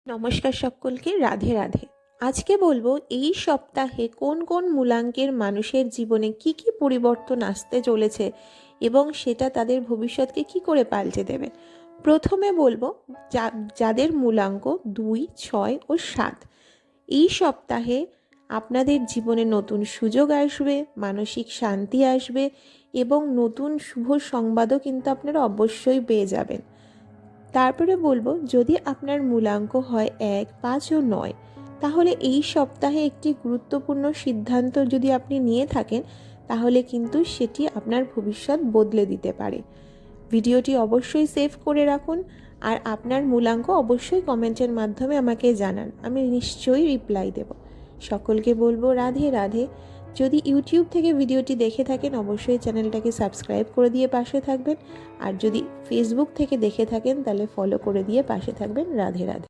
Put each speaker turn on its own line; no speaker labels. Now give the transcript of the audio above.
নমস্কার সকলকে, রাধে রাধে। আজকে বলবো এই সপ্তাহে কোন কোন মূলাঙ্কের মানুষের জীবনে কি কি পরিবর্তন আসতে চলেছে এবং সেটা তাদের ভবিষ্যৎকে কি করে পাল্টে দেবে। প্রথমে বলবো যাদের মূলাঙ্ক 2, 6 ও 7, এই সপ্তাহে আপনাদের জীবনে নতুন সুযোগ আসবে, মানসিক শান্তি আসবে এবং নতুন শুভ সংবাদও কিন্তু আপনারা অবশ্যই পেয়ে যাবেন। তারপরে বলবো, যদি আপনার মূলাঙ্ক হয় 1, 5 ও 9, তাহলে এই সপ্তাহে একটি গুরুত্বপূর্ণ সিদ্ধান্ত যদি আপনি নিয়ে থাকেন, তাহলে কিন্তু সেটি আপনার ভবিষ্যৎ বদলে দিতে পারে। ভিডিওটি অবশ্যই সেভ করে রাখুন আর আপনার মূলাঙ্ক অবশ্যই কমেন্টের মাধ্যমে আমাকে জানান, আমি নিশ্চয়ই রিপ্লাই দেব। সকলকে বলবো রাধে রাধে। যদি ইউটিউব থেকে ভিডিওটি দেখে থাকেন অবশ্যই চ্যানেলটাকে সাবস্ক্রাইব করে দিয়ে পাশে থাকবেন, আর যদি ফেসবুক থেকে দেখে থাকেন তাহলে ফলো করে দিয়ে পাশে থাকবেন। রাধে রাধে।